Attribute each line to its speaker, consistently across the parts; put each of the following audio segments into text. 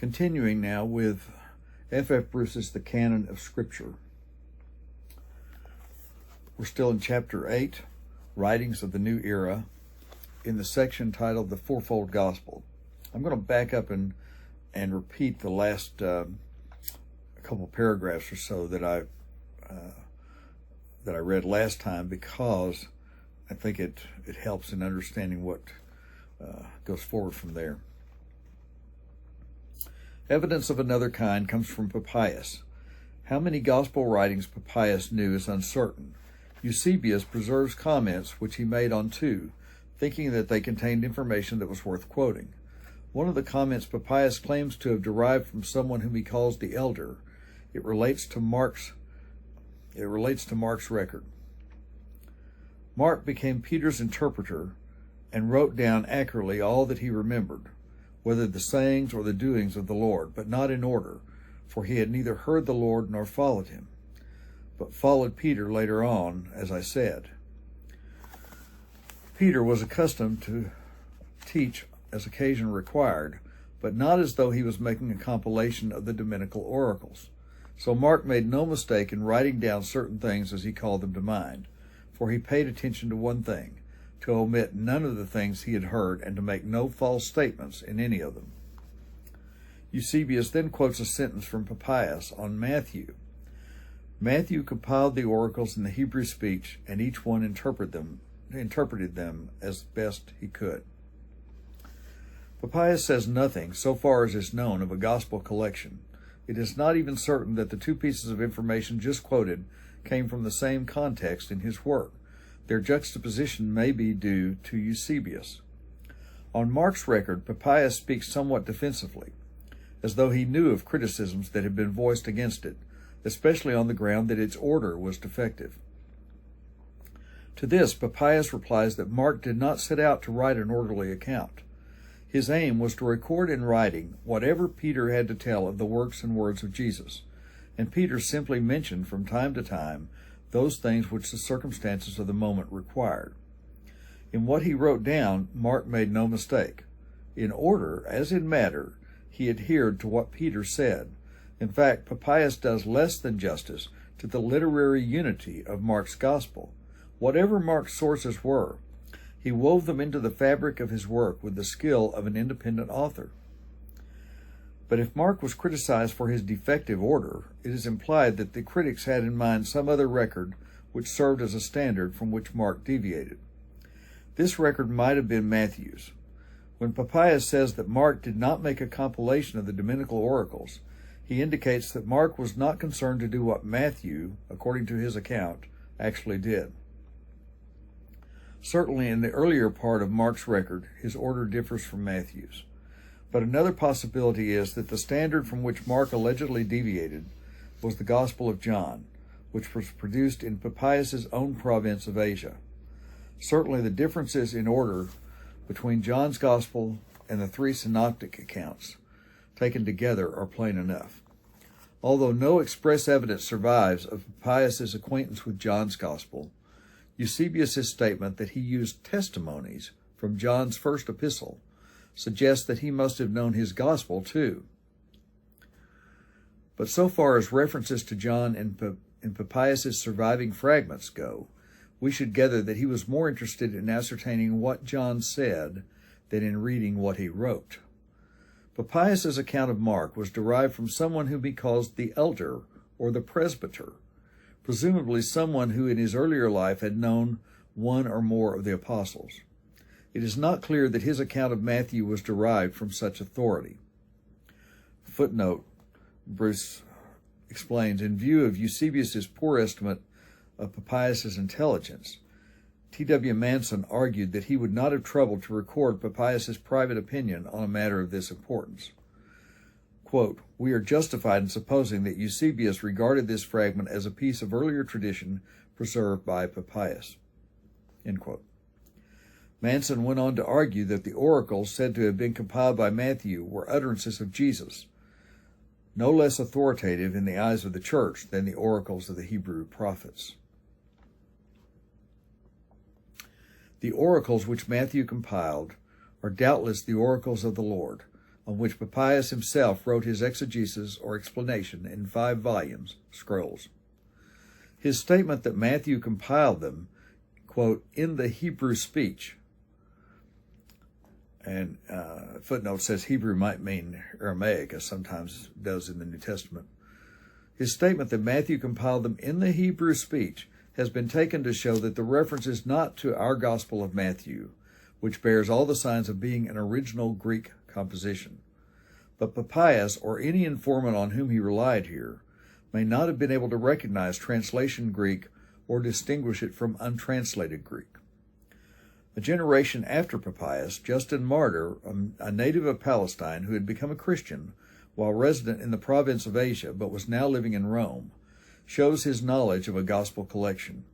Speaker 1: Continuing now with F.F. Bruce's The Canon of Scripture. We're still in Chapter 8, Writings of the New Era, in the section titled The Fourfold Gospel. I'm going to back up and repeat the last couple paragraphs or so that I read last time, because I think it helps in understanding what goes forward from there. Evidence of another kind comes from Papias. How many gospel writings Papias knew is uncertain. Eusebius preserves comments which he made on two, thinking that they contained information that was worth quoting. One of the comments Papias claims to have derived from someone whom he calls the elder. It relates to Mark's record. Mark became Peter's interpreter and wrote down accurately all that he remembered, whether the sayings or the doings of the Lord, but not in order, for he had neither heard the Lord nor followed him, but followed Peter later on, as I said. Peter was accustomed to teach as occasion required, but not as though he was making a compilation of the Dominical oracles. So Mark made no mistake in writing down certain things as he called them to mind, for he paid attention to one thing, to omit none of the things he had heard, and to make no false statements in any of them. Eusebius then quotes a sentence from Papias on Matthew. Matthew compiled the oracles in the Hebrew speech, and each one interpreted them as best he could. Papias says nothing, so far as is known, of a gospel collection. It is not even certain that the two pieces of information just quoted came from the same context in his work. Their juxtaposition may be due to Eusebius. On Mark's record, Papias speaks somewhat defensively, as though he knew of criticisms that had been voiced against it, especially on the ground that its order was defective. To this, Papias replies that Mark did not set out to write an orderly account. His aim was to record in writing whatever Peter had to tell of the works and words of Jesus, and Peter simply mentioned from time to time those things which the circumstances of the moment required. In what he wrote down, Mark made no mistake. In order, as in matter, he adhered to what Peter said. In fact, Papias does less than justice to the literary unity of Mark's gospel. Whatever Mark's sources were, he wove them into the fabric of his work with the skill of an independent author. But if Mark was criticized for his defective order, it is implied that the critics had in mind some other record which served as a standard from which Mark deviated. This record might have been Matthew's. When Papias says that Mark did not make a compilation of the Dominical oracles, he indicates that Mark was not concerned to do what Matthew, according to his account, actually did. Certainly in the earlier part of Mark's record, his order differs from Matthew's. But another possibility is that the standard from which Mark allegedly deviated was the Gospel of John, which was produced in Papias' own province of Asia. Certainly the differences in order between John's Gospel and the three synoptic accounts taken together are plain enough. Although no express evidence survives of Papias' acquaintance with John's Gospel, Eusebius' statement that he used testimonies from John's first epistle suggests that he must have known his gospel too. But so far as references to John in Papias' surviving fragments go, we should gather that he was more interested in ascertaining what John said than in reading what he wrote. Papias' account of Mark was derived from someone whom he calls the elder or the presbyter, presumably someone who in his earlier life had known one or more of the apostles. It is not clear that his account of Matthew was derived from such authority. Footnote, Bruce explains, in view of Eusebius' poor estimate of Papias' intelligence, T.W. Manson argued that he would not have troubled to record Papias' private opinion on a matter of this importance. Quote, we are justified in supposing that Eusebius regarded this fragment as a piece of earlier tradition preserved by Papias. End quote. Manson went on to argue that the oracles said to have been compiled by Matthew were utterances of Jesus, no less authoritative in the eyes of the church than the oracles of the Hebrew prophets. The oracles which Matthew compiled are doubtless the oracles of the Lord, on which Papias himself wrote his exegesis or explanation in 5 volumes, scrolls. His statement that Matthew compiled them, quote, in the Hebrew speech, and footnote says Hebrew might mean Aramaic, as sometimes does in the New Testament. His statement that Matthew compiled them in the Hebrew speech has been taken to show that the reference is not to our Gospel of Matthew, which bears all the signs of being an original Greek composition. But Papias, or any informant on whom he relied here, may not have been able to recognize translation Greek or distinguish it from untranslated Greek. A generation after Papias, Justin Martyr, a native of Palestine who had become a Christian while resident in the province of Asia but was now living in Rome, shows his knowledge of a gospel collection.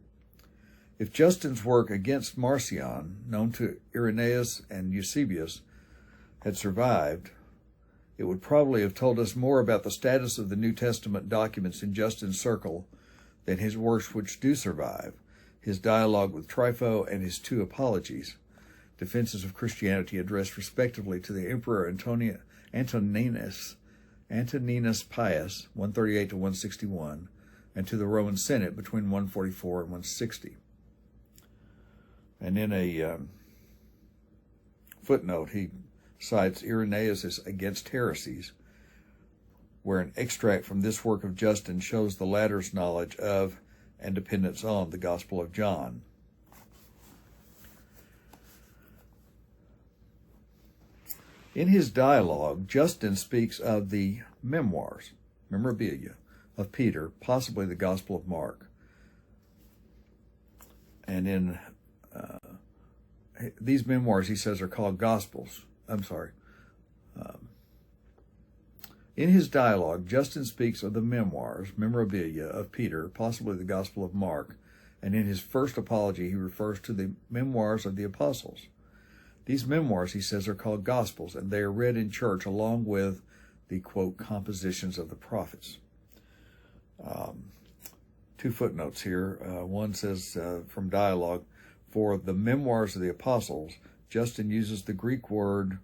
Speaker 1: If Justin's work against Marcion, known to Irenaeus and Eusebius, had survived, it would probably have told us more about the status of the New Testament documents in Justin's circle than his works which do survive, his dialogue with Trypho and his 2 apologies, defenses of Christianity addressed respectively to the Emperor Antoninus Pius, 138 to 161, and to the Roman Senate between 144 and 160. And in a footnote, he cites Irenaeus' Against Heresies, where an extract from this work of Justin shows the latter's knowledge of and dependence on the Gospel of John. In his dialogue, Justin speaks of the memoirs, memorabilia, of Peter, possibly the Gospel of Mark. And in these memoirs, he says, are called Gospels. In his dialogue, Justin speaks of the memoirs, memorabilia, of Peter, possibly the Gospel of Mark, and in his first apology, he refers to the memoirs of the apostles. These memoirs, he says, are called Gospels, and they are read in church along with the, quote, compositions of the prophets. 2 footnotes here. One says, from dialogue, for the memoirs of the apostles, Justin uses the Greek word,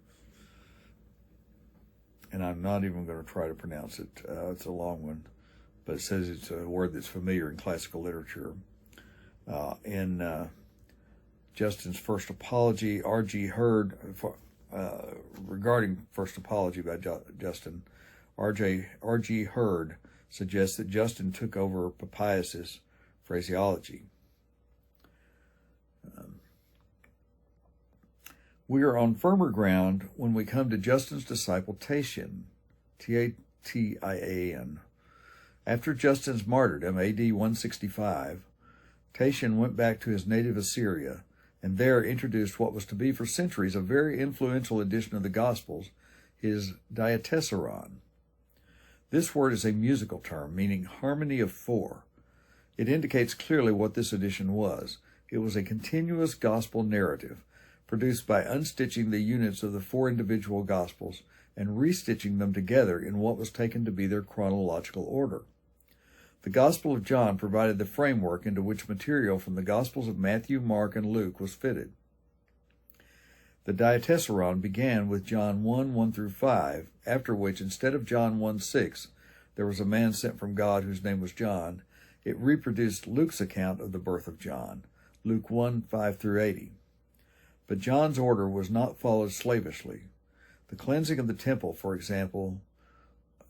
Speaker 1: and I'm not even going to try to pronounce it. It's a long one, but it says it's a word that's familiar in classical literature. In Justin's first apology, R.G. Hurd, regarding first apology by Justin, R.G. Hurd suggests that Justin took over Papias' phraseology. We are on firmer ground when we come to Justin's disciple Tatian, T-A-T-I-A-N. After Justin's martyrdom, A.D. 165, Tatian went back to his native Assyria, and there introduced what was to be for centuries a very influential edition of the Gospels, his diatessaron. This word is a musical term, meaning harmony of 4. It indicates clearly what this edition was. It was a continuous gospel narrative, produced by unstitching the units of the 4 individual Gospels and restitching them together in what was taken to be their chronological order. The Gospel of John provided the framework into which material from the Gospels of Matthew, Mark, and Luke was fitted. The diatessaron began with John 1 through 5, after which, instead of John 1:6, there was a man sent from God whose name was John. It reproduced Luke's account of the birth of John, Luke 1:5 through 80. But John's order was not followed slavishly. The cleansing of the temple, for example,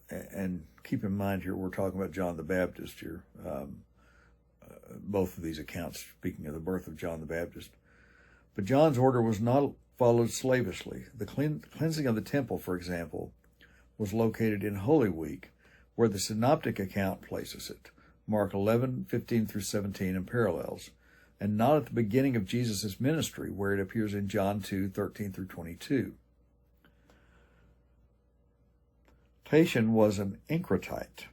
Speaker 1: and keep in mind here we're talking about John the Baptist here, both of these accounts speaking of the birth of John the Baptist. But John's order was not followed slavishly. The cleansing of the temple, for example, was located in Holy Week, where the synoptic account places it, Mark 11:15 through 17 and parallels, and not at the beginning of Jesus' ministry, where it appears in John 2:13 through 22. Tatian was an Encratite,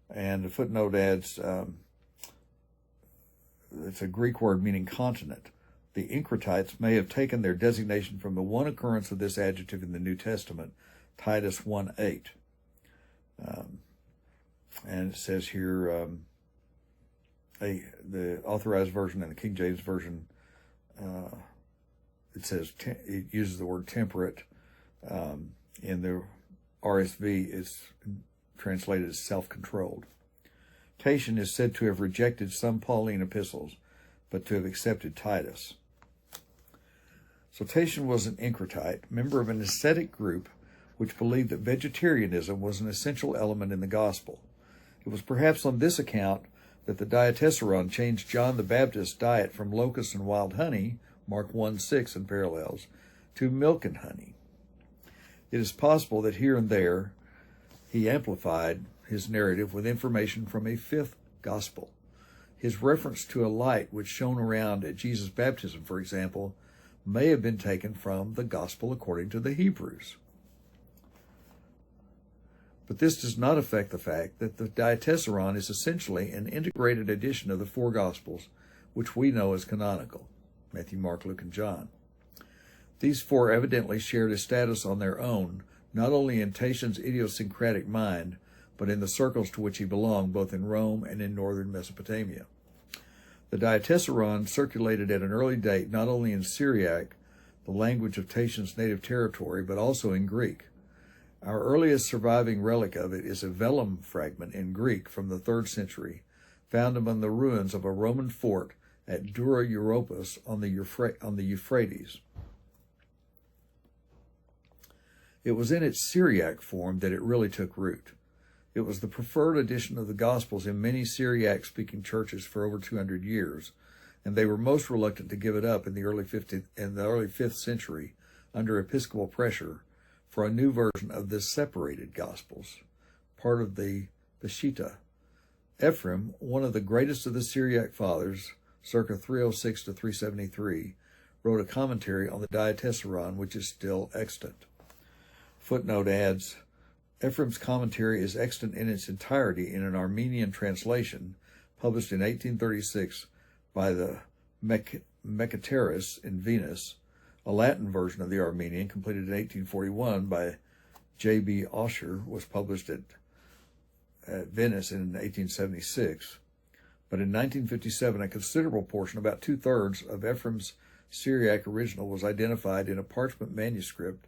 Speaker 1: and the footnote adds, it's a Greek word meaning continent. The Encratites may have taken their designation from the one occurrence of this adjective in the New Testament, Titus 1:8. And it says here, the Authorized Version and the King James Version, it says, it uses the word temperate, In the RSV, it's translated as self-controlled. Tatian is said to have rejected some Pauline epistles, but to have accepted Titus. So Tatian was an Encretite, member of an ascetic group which believed that vegetarianism was an essential element in the gospel. It was perhaps on this account that the Diatessaron changed John the Baptist's diet from locusts and wild honey, Mark 1:6 and parallels, to milk and honey. It is possible that here and there he amplified his narrative with information from a fifth gospel. His reference to a light which shone around at Jesus' baptism, for example, may have been taken from the gospel according to the Hebrews. But this does not affect the fact that the Diatessaron is essentially an integrated edition of the four Gospels, which we know as canonical, Matthew, Mark, Luke, and John. These four evidently shared a status on their own, not only in Tatian's idiosyncratic mind, but in the circles to which he belonged, both in Rome and in northern Mesopotamia. The Diatessaron circulated at an early date not only in Syriac, the language of Tatian's native territory, but also in Greek. Our earliest surviving relic of it is a vellum fragment in Greek from the 3rd century, found among the ruins of a Roman fort at Dura Europos on the Euphrates. It was in its Syriac form that it really took root. It was the preferred edition of the Gospels in many Syriac-speaking churches for over 200 years, and they were most reluctant to give it up in the early 5th century under episcopal pressure for a new version of the separated Gospels, part of the Peshitta. Ephraim, one of the greatest of the Syriac fathers, circa 306 to 373, wrote a commentary on the Diatessaron, which is still extant. Footnote adds, Ephraim's commentary is extant in its entirety in an Armenian translation published in 1836 by the Mekateris in Venice. A Latin version of the Armenian, completed in 1841 by J.B. Osher, was published at Venice in 1876. But in 1957, a considerable portion, about 2/3 of Ephraim's Syriac original, was identified in a parchment manuscript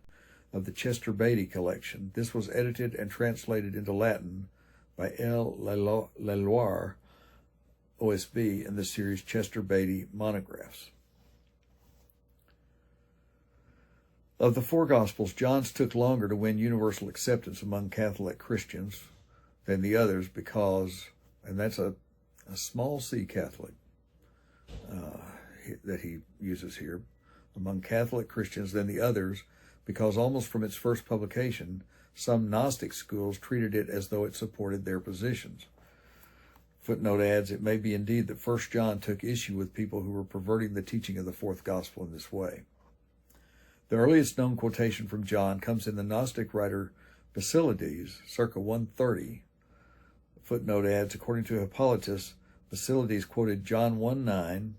Speaker 1: of the Chester Beatty collection. This was edited and translated into Latin by L. Leloir, OSB, in the series Chester Beatty Monographs. Of the four Gospels, John's took longer to win universal acceptance among Catholic Christians than the others because, and that's a small c Catholic that he uses here, among Catholic Christians than the others, because almost from its first publication, some Gnostic schools treated it as though it supported their positions. Footnote adds, it may be indeed that 1 John took issue with people who were perverting the teaching of the fourth Gospel in this way. The earliest known quotation from John comes in the Gnostic writer Basilides, circa 130. Footnote adds, according to Hippolytus, Basilides quoted John 1:9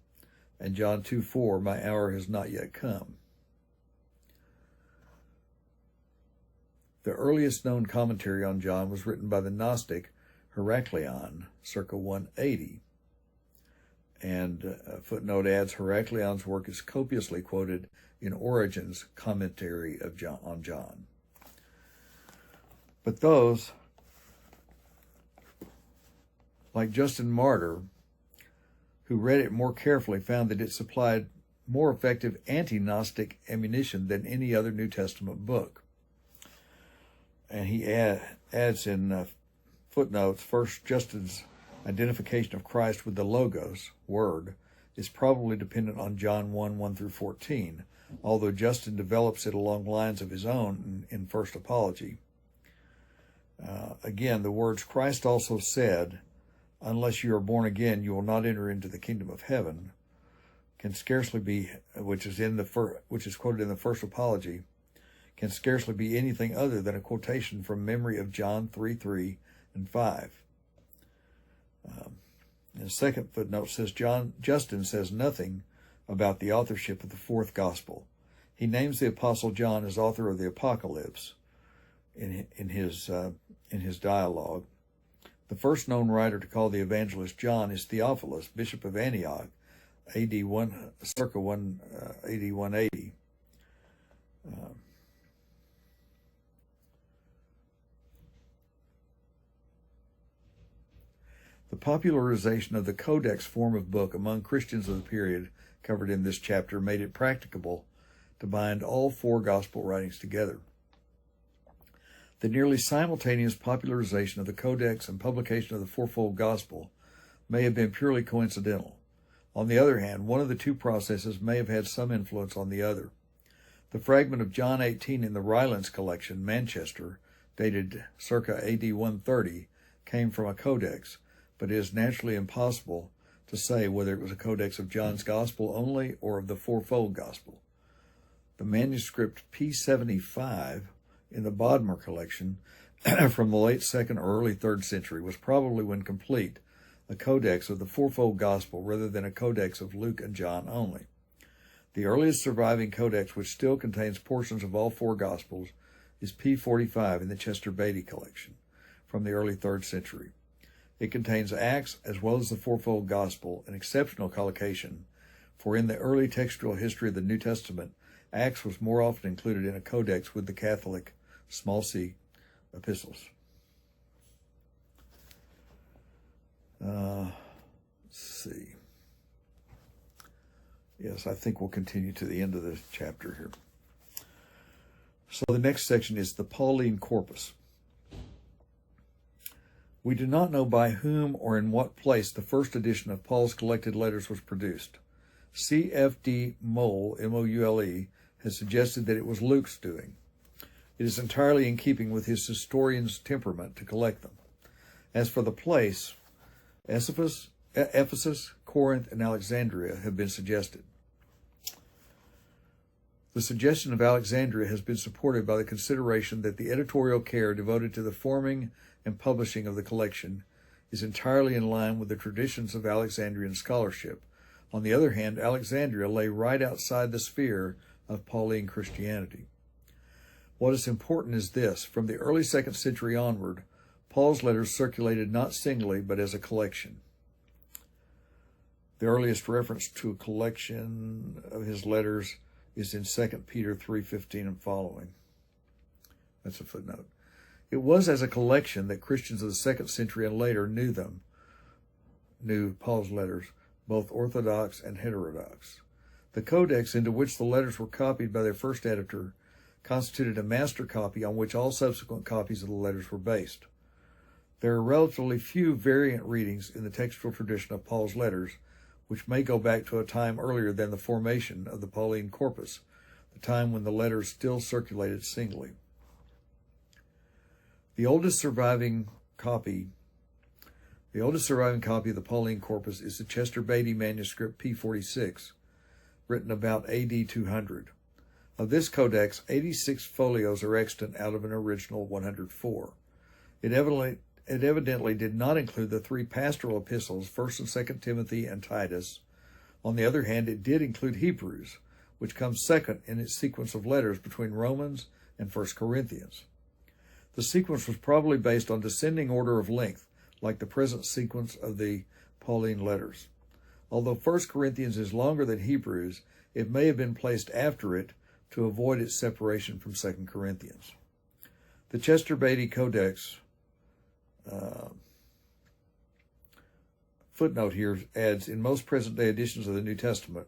Speaker 1: and John 2:4, my hour has not yet come. The earliest known commentary on John was written by the Gnostic Heracleon, circa 180. And footnote adds, Heracleon's work is copiously quoted in Origen's commentary on John. But those, like Justin Martyr, who read it more carefully, found that it supplied more effective anti-Gnostic ammunition than any other New Testament book. And he adds in footnotes, first, Justin's identification of Christ with the Logos, Word, is probably dependent on John 1:1-14, although Justin develops it along lines of his own in First Apology. Again, the words Christ also said, unless you are born again, you will not enter into the kingdom of heaven, can scarcely be, which is quoted in the First Apology, can scarcely be anything other than a quotation from memory of John 3:3 and 5. And the second footnote says Justin says nothing about the authorship of the fourth gospel. He names the Apostle John as author of the Apocalypse in his dialogue. The first known writer to call the evangelist John is Theophilus, Bishop of Antioch, AD 180. The popularization of the codex form of book among Christians of the period covered in this chapter made it practicable to bind all four gospel writings together. The nearly simultaneous popularization of the codex and publication of the fourfold gospel may have been purely coincidental. On the other hand, one of the two processes may have had some influence on the other. The fragment of John 18 in the Rylands collection, Manchester, dated circa AD 130, came from a codex, but it is naturally impossible to say whether it was a codex of John's Gospel only or of the fourfold Gospel. The manuscript P75 in the Bodmer collection from the late 2nd or early 3rd century was probably, when complete, a codex of the fourfold Gospel rather than a codex of Luke and John only. The earliest surviving codex, which still contains portions of all four Gospels, is P45 in the Chester Beatty collection from the early 3rd century. It contains Acts as well as the fourfold Gospel, an exceptional collocation, for in the early textual history of the New Testament, Acts was more often included in a codex with the Catholic small c epistles. Let's see. Yes, I think we'll continue to the end of this chapter here. So the next section is the Pauline corpus. We do not know by whom or in what place the first edition of Paul's collected letters was produced. C.F.D. Moule, M-O-U-L-E, has suggested that it was Luke's doing. It is entirely in keeping with his historian's temperament to collect them. As for the place, Ephesus, Corinth, and Alexandria have been suggested. The suggestion of Alexandria has been supported by the consideration that the editorial care devoted to the forming and publishing of the collection is entirely in line with the traditions of Alexandrian scholarship. On the other hand, Alexandria lay right outside the sphere of Pauline Christianity. What is important is this: from the early 2nd century onward, Paul's letters circulated not singly, but as a collection. The earliest reference to a collection of his letters is in 2 Peter 3:15 and following. That's a footnote. It was as a collection that Christians of the 2nd century and later knew Paul's letters, both orthodox and heterodox. The codex into which the letters were copied by their first editor constituted a master copy on which all subsequent copies of the letters were based. There are relatively few variant readings in the textual tradition of Paul's letters, which may go back to a time earlier than the formation of the Pauline corpus, the time when the letters still circulated singly. The oldest surviving copy of the Pauline corpus is the Chester Beatty manuscript P46, written about AD 200. Of this codex, 86 folios are extant out of an original 104. It evidently did not include the three pastoral epistles, 1st and 2nd Timothy and Titus. On the other hand, it did include Hebrews, which comes second in its sequence of letters between Romans and 1 Corinthians. The sequence was probably based on descending order of length, like the present sequence of the Pauline letters. Although 1 Corinthians is longer than Hebrews, it may have been placed after it to avoid its separation from 2 Corinthians. The Chester Beatty Codex footnote here adds, in most present-day editions of the New Testament,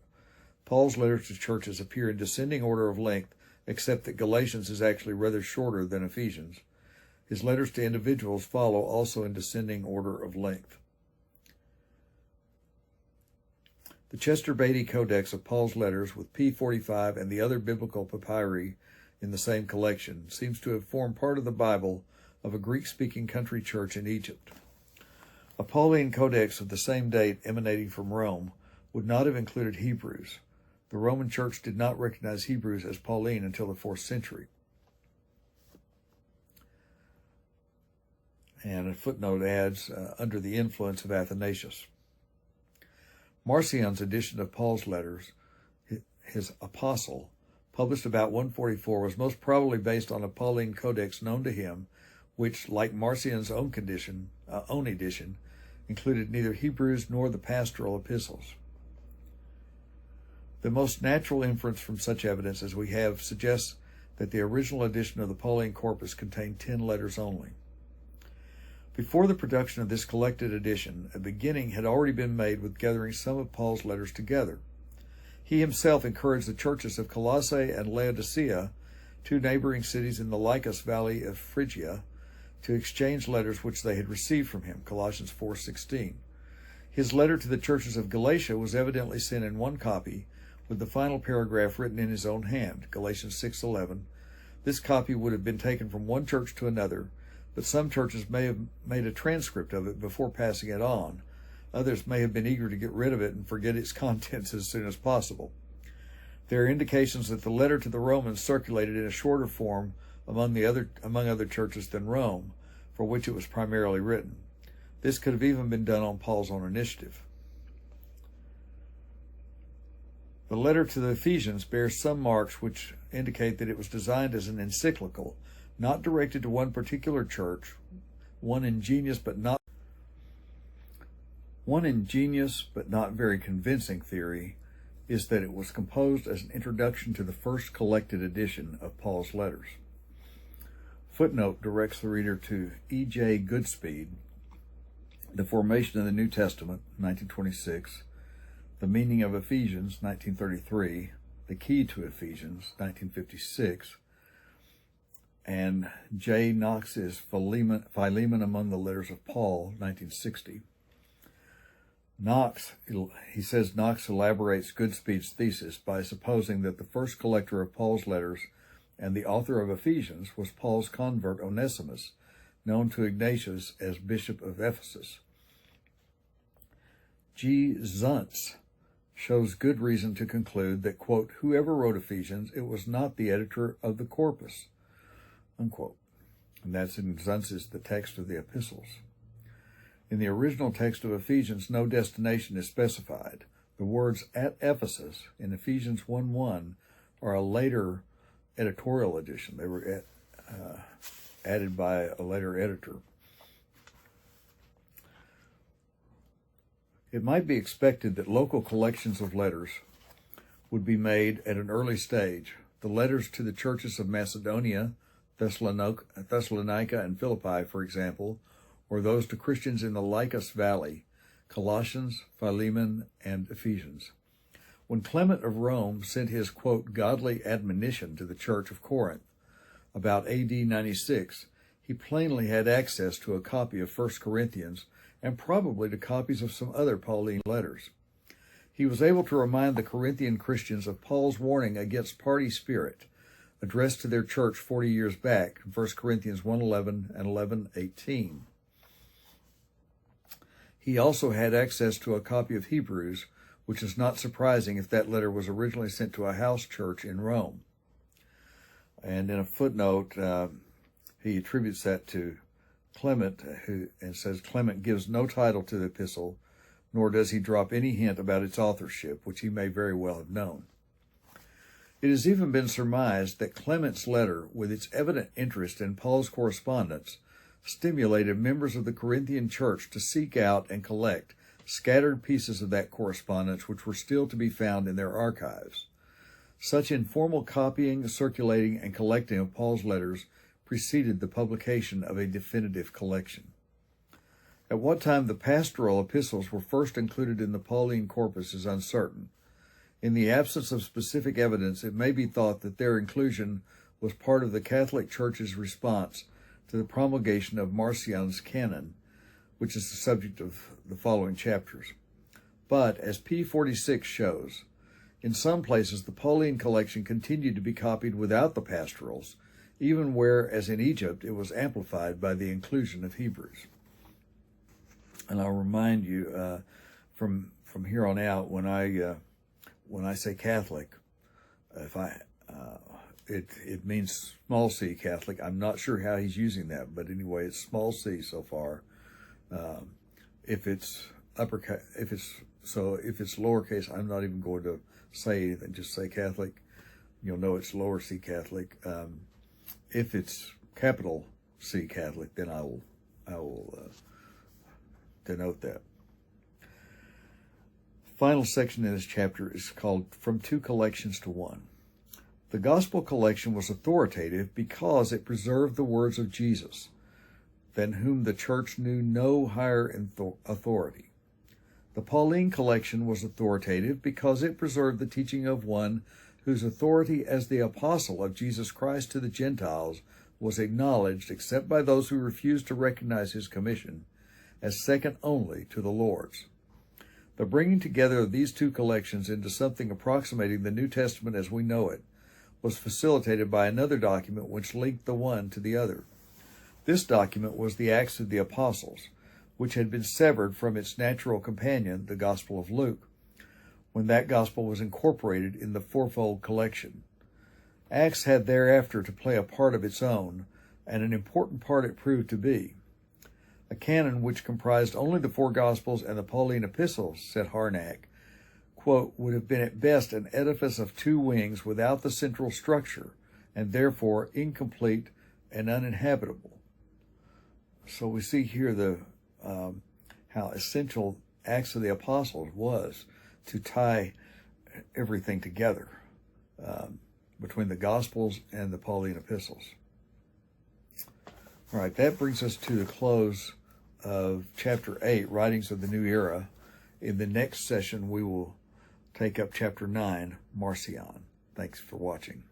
Speaker 1: Paul's letters to churches appear in descending order of length, except that Galatians is actually rather shorter than Ephesians. His letters to individuals follow also in descending order of length. The Chester Beatty Codex of Paul's letters, with P45 and the other biblical papyri in the same collection, seems to have formed part of the Bible of a Greek-speaking country church in Egypt. A Pauline codex of the same date emanating from Rome would not have included Hebrews. The Roman Church did not recognize Hebrews as Pauline until the 4th century. And a footnote adds, under the influence of Athanasius. Marcion's edition of Paul's letters, his Apostle, published about 144, was most probably based on a Pauline codex known to him, which, like Marcion's own edition, included neither Hebrews nor the pastoral epistles. The most natural inference from such evidence as we have suggests that the original edition of the Pauline corpus contained 10 letters only. Before the production of this collected edition, a beginning had already been made with gathering some of Paul's letters together. He himself encouraged the churches of Colossae and Laodicea, two neighboring cities in the Lycus Valley of Phrygia, to exchange letters which they had received from him, Colossians 4:16. His letter to the churches of Galatia was evidently sent in one copy, with the final paragraph written in his own hand, Galatians 6:11. This copy would have been taken from one church to another, but some churches may have made a transcript of it before passing it on. Others may have been eager to get rid of it and forget its contents as soon as possible. There are indications that the letter to the Romans circulated in a shorter form among other churches than Rome, for which it was primarily written. This could have even been done on Paul's own initiative. The letter to the Ephesians bears some marks which indicate that it was designed as an encyclical, not directed to one particular church. One ingenious but not very convincing theory is that it was composed as an introduction to the first collected edition of Paul's letters. Footnote directs the reader to E.J. Goodspeed, The Formation of the New Testament, 1926, The Meaning of Ephesians, 1933, The Key to Ephesians, 1956, and J. Knox's Philemon Among the Letters of Paul, 1960. Knox elaborates Goodspeed's thesis by supposing that the first collector of Paul's letters and the author of Ephesians was Paul's convert Onesimus, known to Ignatius as Bishop of Ephesus. G. Zuntz shows good reason to conclude that, quote, whoever wrote Ephesians, it was not the editor of the corpus, unquote. And that's in Zuntz's The Text of the Epistles. In the original text of Ephesians, no destination is specified. The words at Ephesus in Ephesians 1:1 are a later editorial addition. They were added by a later editor. It might be expected that local collections of letters would be made at an early stage. The letters to the churches of Macedonia, Thessalonica, and Philippi, for example, or those to Christians in the Lycus Valley, Colossians, Philemon, and Ephesians. When Clement of Rome sent his, quote, godly admonition to the church of Corinth about A.D. 96, he plainly had access to a copy of 1 Corinthians and probably to copies of some other Pauline letters. He was able to remind the Corinthian Christians of Paul's warning against party spirit, addressed to their church 40 years back, 1 Corinthians 1:11 and 11:18. He also had access to a copy of Hebrews, which is not surprising if that letter was originally sent to a house church in Rome. And in a footnote, he attributes that to Clement, and says Clement gives no title to the epistle, nor does he drop any hint about its authorship, which he may very well have known. It has even been surmised that Clement's letter, with its evident interest in Paul's correspondence, stimulated members of the Corinthian church to seek out and collect scattered pieces of that correspondence which were still to be found in their archives. Such informal copying, circulating, and collecting of Paul's letters preceded the publication of a definitive collection. At what time the pastoral epistles were first included in the Pauline corpus is uncertain. In the absence of specific evidence, it may be thought that their inclusion was part of the Catholic Church's response to the promulgation of Marcion's Canon, which is the subject of the following chapters. But, as P46 shows, in some places the Pauline collection continued to be copied without the pastorals, even where, as in Egypt, it was amplified by the inclusion of Hebrews. And I'll remind you, from here on out, when I say Catholic, it means small c Catholic. I'm not sure how he's using that, but anyway, it's small c so far. If it's lowercase, I'm not even going to say anything. Just say Catholic. You'll know it's lower c Catholic. If it's capital C Catholic, then I will denote that. Final section in this chapter is called From Two Collections to One. The gospel collection was authoritative because it preserved the words of Jesus. than whom the church knew no higher authority. The Pauline collection was authoritative because it preserved the teaching of one whose authority as the apostle of Jesus Christ to the Gentiles was acknowledged, except by those who refused to recognize his commission, as second only to the Lord's. The bringing together of these two collections into something approximating the New Testament as we know it was facilitated by another document which linked the one to the other. This document was the Acts of the Apostles, which had been severed from its natural companion, the Gospel of Luke, when that gospel was incorporated in the fourfold collection. Acts had thereafter to play a part of its own, and an important part it proved to be. A canon which comprised only the four Gospels and the Pauline epistles, said Harnack, quote, would have been at best an edifice of two wings without the central structure, and therefore incomplete and uninhabitable. So we see here how essential Acts of the Apostles was to tie everything together between the Gospels and the Pauline epistles. All right, that brings us to the close of Chapter 8, Writings of the New Era. In the next session, we will take up Chapter 9, Marcion. Thanks for watching.